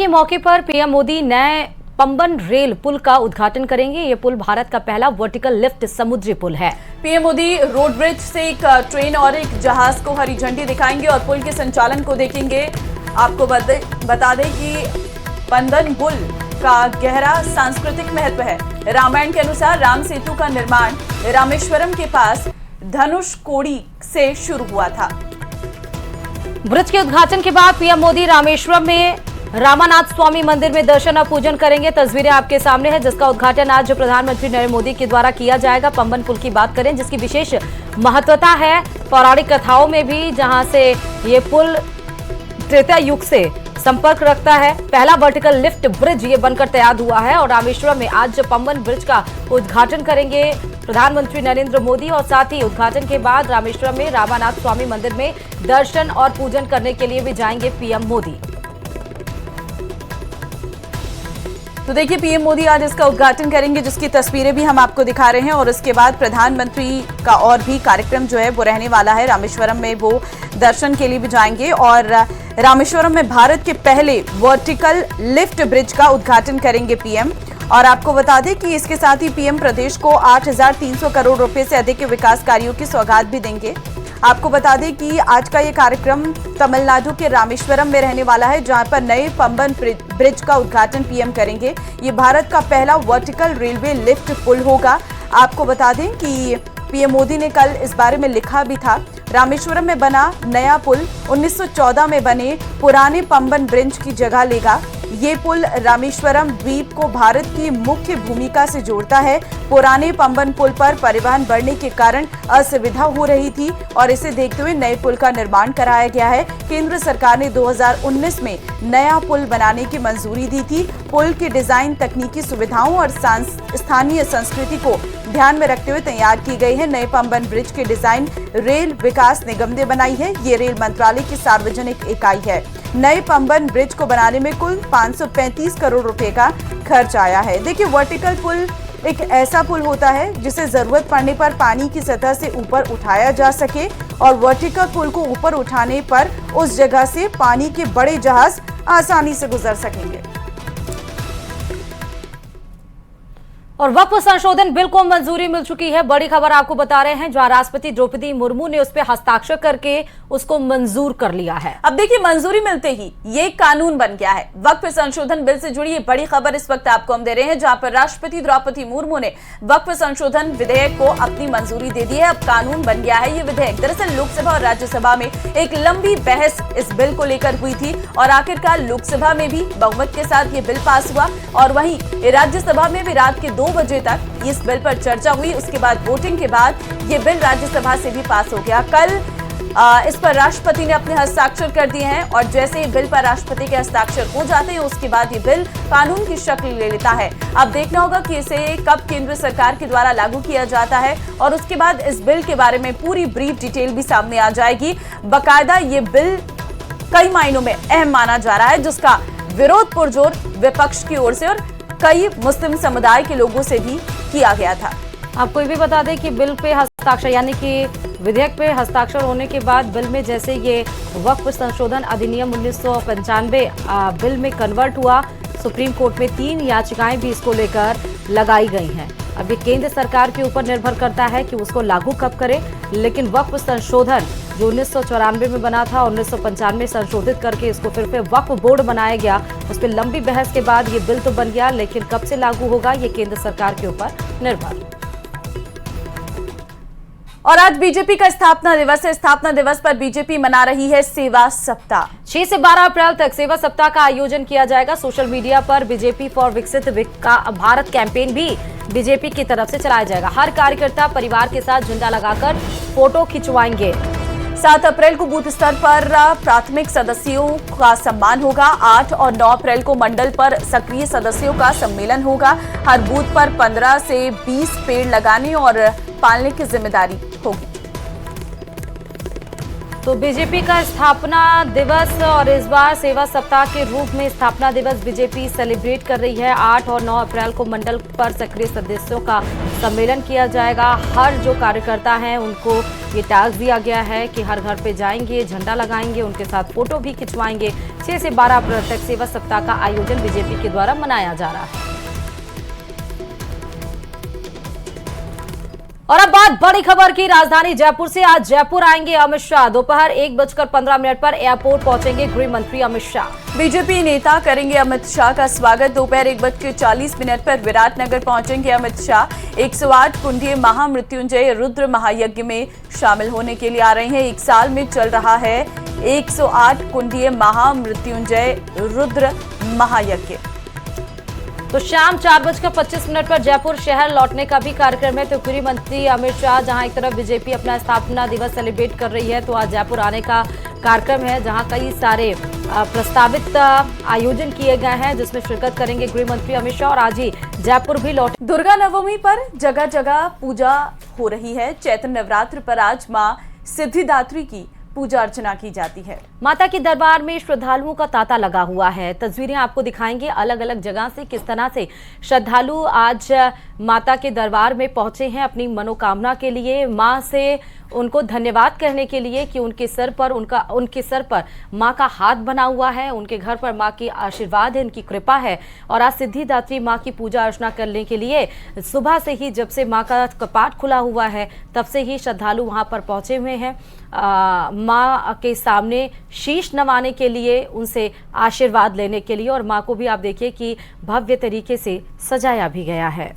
के मौके पर पीएम मोदी नए पंबन रेल पुल का उद्घाटन करेंगे। ये पुल भारत का पहला वर्टिकल लिफ्ट समुद्री पुल है। पीएम मोदी रोड ब्रिज से एक ट्रेन और एक जहाज को हरी झंडी दिखाएंगे और पुल के संचालन को देखेंगे। आपको बता दें कि पंबन पुल का गहरा सांस्कृतिक महत्व है। रामायण के अनुसार राम सेतु का निर्माण रामेश्वरम के पास धनुषकोडी से शुरू हुआ था। ब्रिज के उद्घाटन के बाद पीएम मोदी रामेश्वरम में रामानाथ स्वामी मंदिर में दर्शन और पूजन करेंगे। तस्वीरें आपके सामने है, जिसका उद्घाटन आज प्रधानमंत्री नरेंद्र मोदी के द्वारा किया जाएगा। पंबन पुल की बात करें, जिसकी विशेष महत्वता है पौराणिक कथाओं में भी, जहां से ये पुल त्रेता युग से संपर्क रखता है। पहला वर्टिकल लिफ्ट ब्रिज ये बनकर तैयार हुआ है और रामेश्वरम में आज पंबन ब्रिज का उद्घाटन करेंगे प्रधानमंत्री नरेंद्र मोदी। और साथ ही उद्घाटन के बाद रामेश्वरम में रामानाथ स्वामी मंदिर में दर्शन और पूजन करने के लिए भी जाएंगे पीएम मोदी। तो देखिए, पीएम मोदी आज इसका उद्घाटन करेंगे, जिसकी तस्वीरें भी हम आपको दिखा रहे हैं। और उसके बाद प्रधानमंत्री का और भी कार्यक्रम जो है वो रहने वाला है। रामेश्वरम में वो दर्शन के लिए भी जाएंगे और रामेश्वरम में भारत के पहले वर्टिकल लिफ्ट ब्रिज का उद्घाटन करेंगे पीएम। और आपको बता दें कि इसके साथ ही पीएम प्रदेश को 8,300 करोड़ रुपए से अधिक के विकास कार्यों की सौगात भी देंगे। आपको बता दें कि आज का ये कार्यक्रम तमिलनाडु के रामेश्वरम में रहने वाला है, जहां पर नए पंबन ब्रिज का उद्घाटन पीएम करेंगे। ये भारत का पहला वर्टिकल रेलवे लिफ्ट पुल होगा। आपको बता दें कि पीएम मोदी ने कल इस बारे में लिखा भी था। रामेश्वरम में बना नया पुल 1914 में बने पुराने पंबन ब्रिज की जगह लेगा। ये पुल रामेश्वरम द्वीप को भारत की मुख्य भूमिका से जोड़ता है। पुराने पंबन पुल पर परिवहन बढ़ने के कारण असुविधा हो रही थी और इसे देखते हुए नए पुल का निर्माण कराया गया है। केंद्र सरकार ने 2019 में नया पुल बनाने की मंजूरी दी थी। पुल की डिजाइन तकनीकी सुविधाओं और स्थानीय संस्कृति को ध्यान में रखते हुए तैयार की गई है। नए पंबन ब्रिज की डिजाइन रेल विकास निगम ने बनाई है। ये रेल मंत्रालय की सार्वजनिक इकाई है। नए पंबन ब्रिज को बनाने में कुल 535 करोड़ रुपए का खर्च आया है। देखिए, वर्टिकल पुल एक ऐसा पुल होता है जिसे जरूरत पड़ने पर पानी की सतह से ऊपर उठाया जा सके और वर्टिकल पुल को ऊपर उठाने पर उस जगह से पानी के बड़े जहाज आसानी से गुजर सकेंगे। और वक्फ संशोधन बिल को मंजूरी मिल चुकी है। बड़ी खबर आपको बता रहे हैं, जहां राष्ट्रपति द्रौपदी मुर्मू ने उस पर हस्ताक्षर करके उसको मंजूर कर लिया है। अब देखिए, मंजूरी मिलते ही ये कानून बन गया है। वक्फ संशोधन बिल से जुड़ी ये बड़ी खबर इस वक्त आपको हम दे रहे हैं, जहां पर राष्ट्रपति द्रौपदी मुर्मू ने वक्फ संशोधन विधेयक को अपनी मंजूरी दे दी है। अब कानून बन गया है ये विधेयक। दरअसल लोकसभा और राज्यसभा में एक लंबी बहस इस बिल को लेकर हुई थी और आखिरकार लोकसभा में भी बहुमत के साथ ये बिल पास हुआ और वहीं राज्यसभा में भी रात के 2 बजे तक इस बिल पर चर्चा हुई। उसके बाद वोटिंग के बाद ये बिल राज्यसभा से भी पास हो गया। कल इस पर राष्ट्रपति ने अपने हस्ताक्षर कर दिए हैं और जैसे ही बिल पर राष्ट्रपति के हस्ताक्षर हो जाते हैं, उसके बाद ये बिल कानून की शक्ल ले लेता है। अब देखना होगा कि इसे कब केंद्र सरकार के द्वारा लागू किया जाता है और उसके बाद इस बिल के बारे में पूरी ब्रीफ डिटेल भी सामने आ जाएगी। बाकायदा ये बिल कई मायनों में अहम माना जा रहा है, जिसका विरोध पुरजोर विपक्ष की ओर से और कई मुस्लिम समुदाय के लोगों से भी किया गया था। आपको ये भी बता दें कि बिल पे हस्ताक्षर यानी कि विधेयक पे हस्ताक्षर होने के बाद बिल में जैसे ये वक्फ संशोधन अधिनियम 1995 बिल में कन्वर्ट हुआ, सुप्रीम कोर्ट में 3 याचिकाएं भी इसको लेकर लगाई गई हैं। अब ये केंद्र सरकार के ऊपर निर्भर करता है कि उसको लागू कब करे, लेकिन वक्फ संशोधन जो 1994 में बना था, 1995 में संशोधित करके इसको फिर से वक्फ बोर्ड बनाया गया। उस पर लंबी बहस के बाद ये बिल तो बन गया, लेकिन कब से लागू होगा ये केंद्र सरकार के ऊपर निर्भर। और आज बीजेपी का स्थापना दिवस है। स्थापना दिवस पर बीजेपी मना रही है सेवा सप्ताह। 6 से 12 अप्रैल तक सेवा सप्ताह का आयोजन किया जाएगा। सोशल मीडिया पर बीजेपी फॉर विकसित भारत कैंपेन भी बीजेपी की तरफ से चलाया जाएगा। हर कार्यकर्ता परिवार के साथ झंडा लगाकर फोटो खिंचवाएंगे। 7 अप्रैल को बूथ स्तर पर प्राथमिक सदस्यों का सम्मान होगा। 8 और 9 अप्रैल को मंडल पर सक्रिय सदस्यों का सम्मेलन होगा। हर बूथ पर 15 से 20 पेड़ लगाने और पालने की जिम्मेदारी होगी। तो बीजेपी का स्थापना दिवस और इस बार सेवा सप्ताह के रूप में स्थापना दिवस बीजेपी सेलिब्रेट कर रही है। 8 और 9 अप्रैल को मंडल पर सक्रिय सदस्यों का सम्मेलन किया जाएगा। हर जो कार्यकर्ता हैं उनको ये टास्क दिया गया है कि हर घर पे जाएंगे, झंडा लगाएंगे, उनके साथ फोटो भी खिंचवाएंगे। 6 से 12 अप्रैल तक सेवा सप्ताह का आयोजन बीजेपी के द्वारा मनाया जा रहा है। और अब बात बड़ी खबर की, राजधानी जयपुर से आज जयपुर आएंगे अमित शाह। दोपहर 1:15 पर एयरपोर्ट पहुंचेंगे गृह मंत्री अमित शाह। बीजेपी नेता करेंगे अमित शाह का स्वागत। दोपहर 1:40 पर विराटनगर पहुंचेंगे अमित शाह। 108 कुंडीय महामृत्युंजय रुद्र महायज्ञ में शामिल होने के लिए आ रहे हैं। एक साल में चल रहा है 108 कुंडीय महामृत्युंजय रुद्र महायज्ञ। तो शाम 4:25 पर जयपुर शहर लौटने का भी कार्यक्रम है। तो गृह मंत्री अमित शाह जहां एक तरफ बीजेपी अपना स्थापना दिवस सेलिब्रेट कर रही है, तो आज जयपुर आने का कार्यक्रम है जहां कई सारे प्रस्तावित आयोजन किए गए हैं जिसमें शिरकत करेंगे गृह मंत्री अमित शाह और आज ही जयपुर भी लौट। दुर्गा नवमी पर जगह जगह पूजा हो रही है। चैत्र नवरात्र पर आज मां सिद्धिदात्री की पूजा अर्चना की जाती है। माता के दरबार में श्रद्धालुओं का तांता लगा हुआ है। तस्वीरें आपको दिखाएंगे अलग अलग जगह से किस तरह से श्रद्धालु आज माता के दरबार में पहुंचे हैं अपनी मनोकामना के लिए, मां से उनको धन्यवाद कहने के लिए कि उनके सर पर मां का हाथ बना हुआ है, उनके घर पर मां की आशीर्वाद है, उनकी कृपा है। और आज सिद्धिदात्री मां की पूजा अर्चना करने के लिए सुबह से ही, जब से मां का कपाट खुला हुआ है तब से ही श्रद्धालु वहां पर पहुंचे हुए हैं मां के सामने शीश नवाने के लिए, उनसे आशीर्वाद लेने के लिए। और मां को भी आप देखिए कि भव्य तरीके से सजाया भी गया है।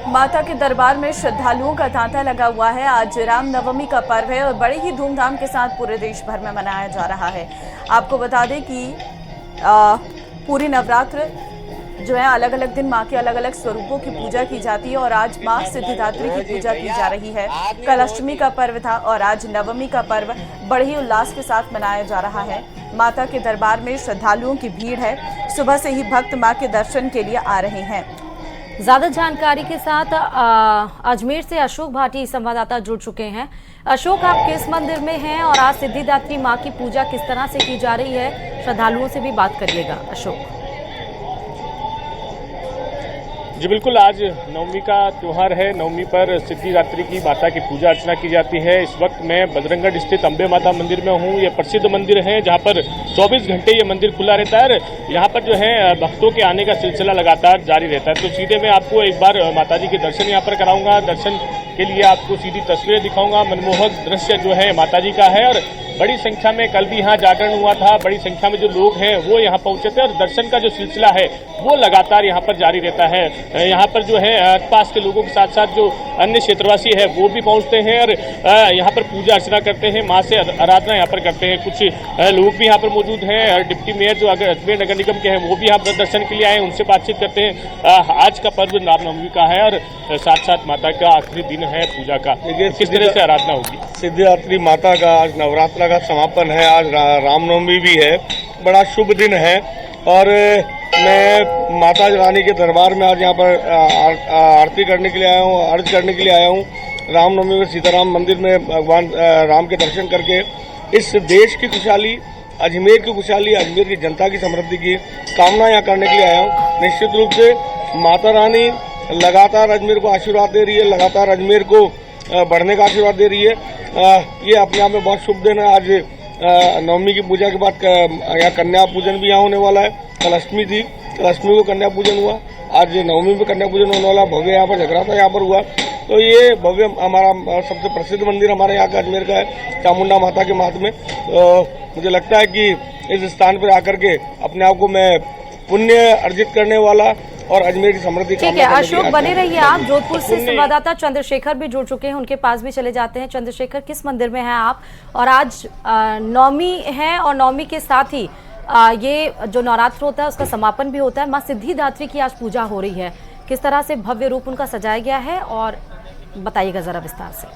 माता के दरबार में श्रद्धालुओं का तांता लगा हुआ है। आज रामनवमी का पर्व है और बड़े ही धूमधाम के साथ पूरे देश भर में मनाया जा रहा है। आपको बता दें कि पूरी नवरात्र जो है अलग अलग दिन माँ के अलग अलग स्वरूपों की पूजा की जाती है और आज माँ सिद्धिदात्री की पूजा की जा रही है। कल अष्टमी का पर्व था और आज नवमी का पर्व बड़े ही उल्लास के साथ मनाया जा रहा है। माता के दरबार में श्रद्धालुओं की भीड़ है। सुबह से ही भक्त माँ के दर्शन के लिए आ रहे हैं। ज्यादा जानकारी के साथ अजमेर से अशोक भाटी संवाददाता जुड़ चुके हैं। अशोक, आप किस मंदिर में हैं और आज सिद्धिदात्री माँ की पूजा किस तरह से की जा रही है? श्रद्धालुओं से भी बात करिएगा अशोक। जी बिल्कुल, आज नवमी का त्यौहार है। नवमी पर सिद्धिदात्री की माता की पूजा अर्चना की जाती है। इस वक्त मैं बजरंगगढ़ स्थित अंबे माता मंदिर में हूँ। ये प्रसिद्ध मंदिर है जहाँ पर 24 घंटे ये मंदिर खुला रहता है। यहाँ पर जो है भक्तों के आने का सिलसिला लगातार जारी रहता है। तो सीधे मैं आपको एक बार माता जी के दर्शन यहाँ पर कराऊंगा। दर्शन के लिए आपको सीधी तस्वीरें दिखाऊंगा। मनमोहक दृश्य जो है माता जी का है और बड़ी संख्या में कल भी यहाँ जागरण हुआ था। बड़ी संख्या में जो लोग हैं वो यहाँ पहुंचे थे और दर्शन का जो सिलसिला है वो लगातार यहाँ पर जारी रहता है। यहाँ पर जो है आसपास के लोगों के साथ साथ जो अन्य क्षेत्रवासी है वो भी पहुंचते हैं और यहाँ पर पूजा अर्चना करते हैं, माँ से आराधना यहाँ पर करते हैं। कुछ लोग भी यहाँ पर मौजूद हैं। डिप्टी मेयर जो अजमेर नगर निगम के हैं वो भी यहाँ पर दर्शन के लिए आए, उनसे बातचीत करते हैं। आज का पर्व रामनवमी का है और साथ साथ माता का आखिरी दिन है पूजा का। किस तरह से आराधना होगी? सिद्धिदात्री माता का आज नवरात्र का समापन है। आज रामनवमी भी है, बड़ा शुभ दिन है। और मैं माता रानी के दरबार में आज यहाँ पर आरती करने के लिए आया हूँ, अर्ज करने के लिए आया हूँ। रामनवमी में सीताराम मंदिर में भगवान राम के दर्शन करके इस देश की खुशहाली, अजमेर की खुशहाली, अजमेर की जनता की समृद्धि की कामना यहाँ करने के लिए आया हूँ। निश्चित रूप से माता रानी लगातार अजमेर को आशीर्वाद दे रही है, लगातार अजमेर को बढ़ने का आशीर्वाद दे रही है। ये अपने आप में बहुत शुभ दिन है। आज नवमी की पूजा के बाद यहाँ कन्या पूजन भी यहाँ होने वाला है। कल अष्टमी थी, कल अष्टमी को कन्या पूजन हुआ, आज नवमी में कन्या पूजन होने वाला। भव्य यहाँ पर जगराता यहाँ पर हुआ। तो ये भव्य हमारा सबसे प्रसिद्ध मंदिर हमारे यहाँ का अजमेर का है, चामुंडा माता के महात्म्य। मुझे लगता है कि इस स्थान पर आकर के अपने आप को मैं पुण्य अर्जित करने वाला और अजमेर की समृद्धि। ठीक है अशोक, बने रहिए आप। जोधपुर से संवाददाता चंद्रशेखर भी जुड़ चुके हैं, उनके पास भी चले जाते हैं। चंद्रशेखर, किस मंदिर में हैं आप और आज नवमी है और नवमी के साथ ही ये जो नवरात्र होता है उसका समापन भी होता है। माँ सिद्धिदात्री की आज पूजा हो रही है, किस तरह से भव्य रूप उनका सजाया गया है और बताइएगा जरा विस्तार से।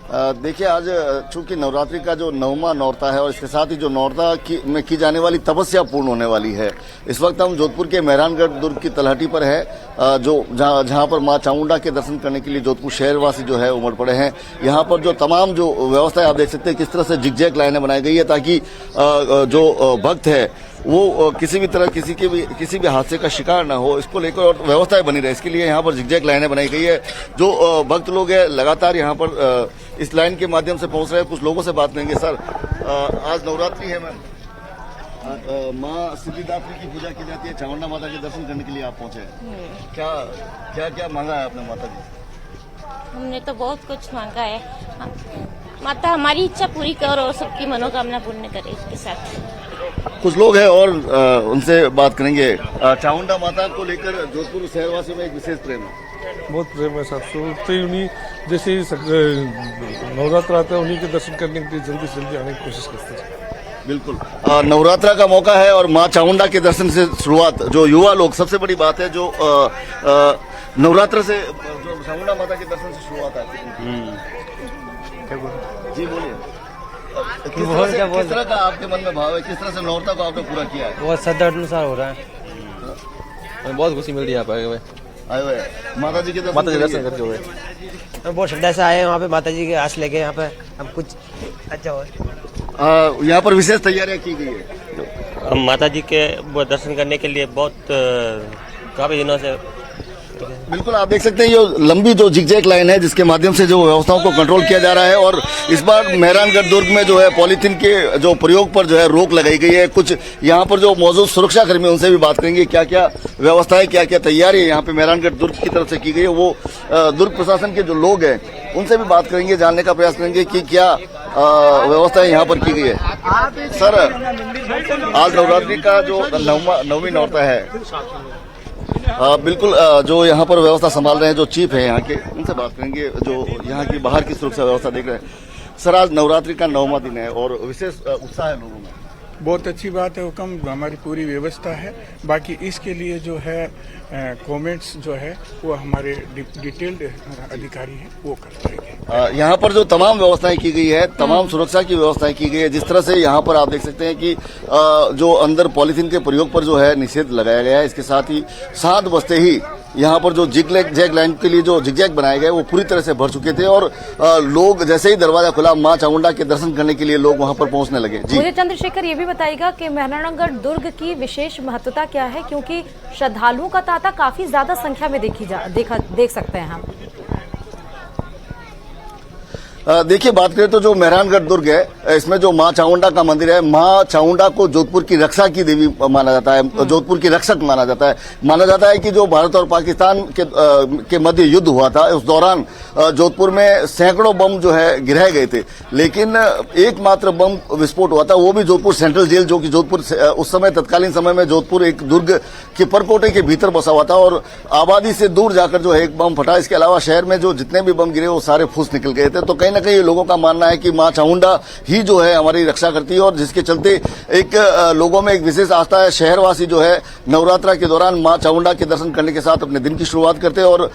देखिए, आज चूंकि नवरात्रि का जो 9वां नौरता है और इसके साथ ही जो नौरता में की जाने वाली तपस्या पूर्ण होने वाली है, इस वक्त हम जोधपुर के मेहरानगढ़ दुर्ग की तलहटी पर है, जो जहां पर मां चामुंडा के दर्शन करने के लिए जोधपुर शहरवासी जो है उमड़ पड़े हैं। यहां पर जो तमाम जो व्यवस्था है आप देख सकते हैं किस तरह से जिगजैग लाइनें बनाई गई है ताकि जो भक्त है वो किसी भी तरह किसी भी हादसे का शिकार ना हो, इसको लेकर और व्यवस्थाएं बनी रहे, इसके लिए यहाँ पर जिगजैग लाइनें बनाई गई है। जो भक्त लोग हैं लगातार यहाँ पर इस लाइन के माध्यम से पहुंच रहे हैं। कुछ लोगों से बात करेंगे। सर, आज नवरात्रि है मैम, माँ सिद्धिदात्री की पूजा की जाती है, चामुंडा माता के दर्शन करने के लिए आप पहुंचे हैं। क्या मांगा है आपने माता जी? हमने तो बहुत कुछ मांगा है। माता हमारी इच्छा पूरी कर और सबकी मनोकामना पूर्ण करे इसके साथ। कुछ लोग हैं और उनसे बात करेंगे। चामुंडा माता को लेकर जोधपुर शहरवासियों में एक विशेष प्रेम है। बहुत प्रेम है साहब। तो उन्हीं जैसे नवरात्र आता है उन्हीं के दर्शन करने के लिए जल्दी से जल्दी आने की कोशिश करते हैं। बिल्कुल, नवरात्रा का मौका है और माँ चामुंडा के दर्शन से शुरुआत। जो युवा लोग, सबसे बड़ी बात है जो नवरात्र से जो चामुंडा माता के दर्शन से शुरुआत आती है। जी बोलिए, किस तरह का आपके मन में भाव है, किस तरह से नवरात्रा को आपने पूरा किया है? बहुत श्रद्धा अनुसार हो रहा है। बहुत खुशी मिल रही है आए हुए माता जी के दर्शन करके हुए। बहुत श्रद्धा से आए वहाँ पे माता जी के आस लेके यहाँ पे अब कुछ अच्छा हो। यहाँ पर विशेष तैयारियां की गई है। हम माता जी के दर्शन करने के लिए बहुत काफी दिनों से। बिल्कुल, आप देख सकते हैं ये लंबी जो जिगजैग लाइन है जिसके माध्यम से जो व्यवस्थाओं को कंट्रोल किया जा रहा है। और इस बार मेहरानगढ़ दुर्ग में जो है पॉलीथीन के जो प्रयोग पर जो है रोक लगाई गई है। कुछ यहाँ पर जो मौजूद सुरक्षाकर्मी उनसे भी बात करेंगे, क्या क्या व्यवस्थाएं, क्या क्या तैयारी यहाँ पे मेहरानगढ़ दुर्ग की तरफ से की गई है। वो दुर्ग प्रशासन के जो लोग हैं उनसे भी बात करेंगे, जानने का प्रयास करेंगे कि क्या व्यवस्थाएं यहाँ पर की गई है। सर, आज नवरात्रि का जो 9वीं नौरता है, बिल्कुल जो यहाँ पर व्यवस्था संभाल रहे हैं जो चीफ है यहाँ के, उनसे बात करेंगे जो यहाँ की बाहर की सुरक्षा व्यवस्था देख रहे हैं। सर, आज नवरात्रि का 9वां दिन है और विशेष उत्साह है लोगों में। बहुत अच्छी बात है हुक्म, हमारी पूरी व्यवस्था है। बाकी इसके लिए जो है कमेंट्स जो है वो हमारे डिटेल्ड अधिकारी हैं वो कर पाएंगे। यहाँ पर जो तमाम व्यवस्थाएं की गई है, तमाम सुरक्षा की व्यवस्थाएं की गई है। जिस तरह से यहाँ पर आप देख सकते हैं कि जो अंदर पॉलीथीन के प्रयोग पर जो है निषेध लगाया गया है। इसके साथ ही 7 बजते ही यहाँ पर जो जिगजैग लाइन के लिए जो जिगजैग बनाए गए वो पूरी तरह से भर चुके थे और लोग जैसे ही दरवाजा खुला मां चामुंडा के दर्शन करने के लिए लोग वहां पर पहुंचने लगे। जी मुझे चंद्रशेखर ये भी बताइएगा कि मेहरानगढ़ दुर्ग की विशेष महत्वता क्या है, क्योंकि श्रद्धालुओं का तांता काफी ज्यादा संख्या में देख सकते हैं हम। देखिए, बात करें तो जो मेहरानगढ़ दुर्ग है इसमें जो मां चामुंडा का मंदिर है, मां चामुंडा को जोधपुर की रक्षा की देवी माना जाता है, जोधपुर की रक्षक माना जाता है। माना जाता है कि जो भारत और पाकिस्तान के मध्य युद्ध हुआ था उस दौरान जोधपुर में सैकड़ों बम जो है गिराए गए थे, लेकिन एकमात्र बम विस्फोट हुआ था, वो भी जोधपुर सेंट्रल जेल, जो कि जोधपुर उस समय तत्कालीन समय में जोधपुर एक दुर्ग के परकोटे के भीतर बसा हुआ था और आबादी से दूर जाकर जो है एक बम फटा। इसके अलावा शहर में जो जितने भी बम गिरे वो सारे फूस निकल गए थे। तो कहीं ना कहीं लोगों का मानना है कि मां चामुंडा ही जो है हमारी रक्षा करती है और जिसके चलते एक लोगों में एक विशेष आस्था है। शहरवासी जो है नवरात्रा के दौरान मां चामुंडा के दर्शन करने के साथ अपने दिन की शुरुआत करते हैं और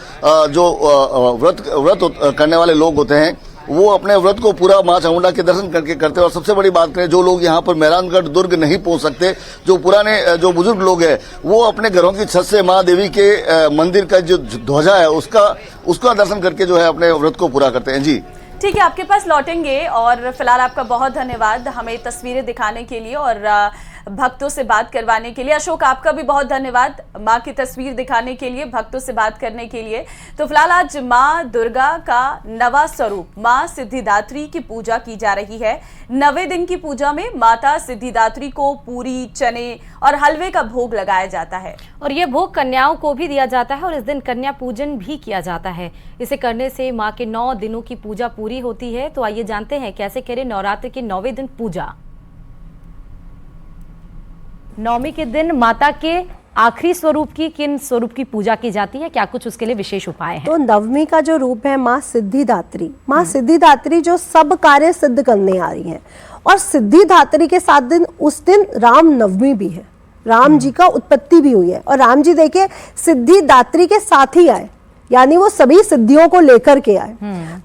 जो व्रत करने वाले लोग होते हैं वो अपने व्रत को पूरा मां चामुंडा के दर्शन करके करते हैं। और सबसे बड़ी बात करें, जो लोग यहाँ पर मेहरानगढ़ दुर्ग नहीं पहुंच सकते, जो पुराने जो बुजुर्ग लोग हैं, वो अपने घरों की छत से मां देवी के मंदिर का जो ध्वजा है उसका दर्शन करके जो है अपने व्रत को पूरा करते हैं। जी ठीक है, आपके पास लौटेंगे और फिलहाल आपका बहुत धन्यवाद हमें तस्वीरें दिखाने के लिए और भक्तों से बात करवाने के लिए। अशोक, आपका भी बहुत धन्यवाद माँ की तस्वीर दिखाने के लिए, भक्तों से बात करने के लिए। तो फिलहाल आज माँ दुर्गा का नवा स्वरूप माँ सिद्धिदात्री की पूजा की जा रही है। 9वें दिन की पूजा में माता सिद्धिदात्री को पूरी, चने और हलवे का भोग लगाया जाता है और ये भोग कन्याओं को भी दिया जाता है और इस दिन कन्या पूजन भी किया जाता है। इसे करने से माँ के 9 दिनों की पूजा पूरी होती है। तो आइए जानते हैं कैसे करें नवरात्र के 9वें दिन पूजा। 9वीं के दिन माता के आखिरी स्वरूप की किन स्वरूप की पूजा की जाती है, क्या कुछ उसके लिए विशेष उपाय है? तो 9वीं का जो रूप है माँ सिद्धिदात्री, माँ सिद्धिदात्री जो सब कार्य सिद्ध करने आ रही है और सिद्धिदात्री के साथ दिन उस दिन राम नवमी भी है, राम जी का उत्पत्ति भी हुई है और राम जी देखिए सिद्धिदात्री के साथ ही आए, यानी वो सभी सिद्धियों को लेकर के आए।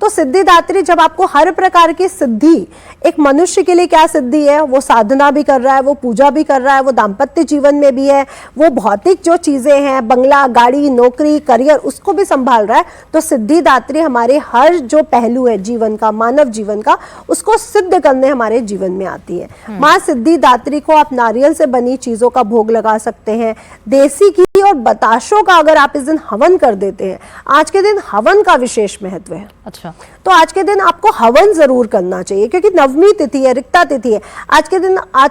तो सिद्धिदात्री जब आपको हर प्रकार की सिद्धि, एक मनुष्य के लिए क्या सिद्धि है, वो साधना भी कर रहा है, वो पूजा भी कर रहा है, वो दाम्पत्य जीवन में भी है, वो भौतिक जो चीजें हैं, बंगला, गाड़ी, नौकरी, करियर, उसको भी संभाल रहा है। तो सिद्धिदात्री हमारे हर जो पहलू है जीवन का, मानव जीवन का, उसको सिद्ध करने हमारे जीवन में आती है। माँ सिद्धिदात्री को आप नारियल से बनी चीजों का भोग लगा सकते हैं। देसी घी और बताशों का अगर आप इस दिन हवन कर देते हैं, आज के दिन हवन का विशेष महत्व है। अच्छा, तो आज के दिन आपको हवन जरूर करना चाहिए, क्योंकि नवमी तिथि है, रिक्ता तिथि है। आज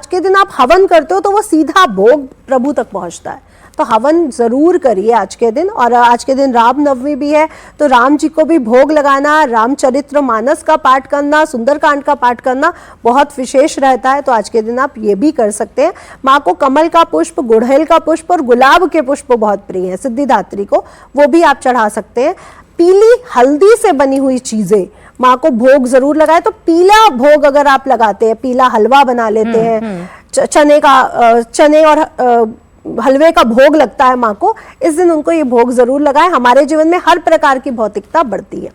के दिन आप हवन करते हो तो वो सीधा भोग प्रभु तक पहुंचता है। तो हवन जरूर करिए आज के दिन। और आज के दिन राम नवमी भी है, तो राम जी को भी भोग लगाना, रामचरित्र मानस का पाठ करना, सुंदरकांड का पाठ करना बहुत विशेष रहता है। तो आज के दिन आप ये भी कर सकते हैं। माँ को कमल का पुष्प, गुड़हल का पुष्प और गुलाब के पुष्प बहुत प्रिय है सिद्धिदात्री को, वो भी आप चढ़ा सकते हैं। पीली हल्दी से बनी हुई चीजें माँ को भोग जरूर लगाए। तो पीला भोग अगर आप लगाते हैं, पीला हलवा बना लेते हैं, चने और हलवे का भोग लगता है माँ को, इस दिन उनको ये भोग जरूर लगाएं। हमारे जीवन में हर प्रकार की भौतिकता बढ़ती है।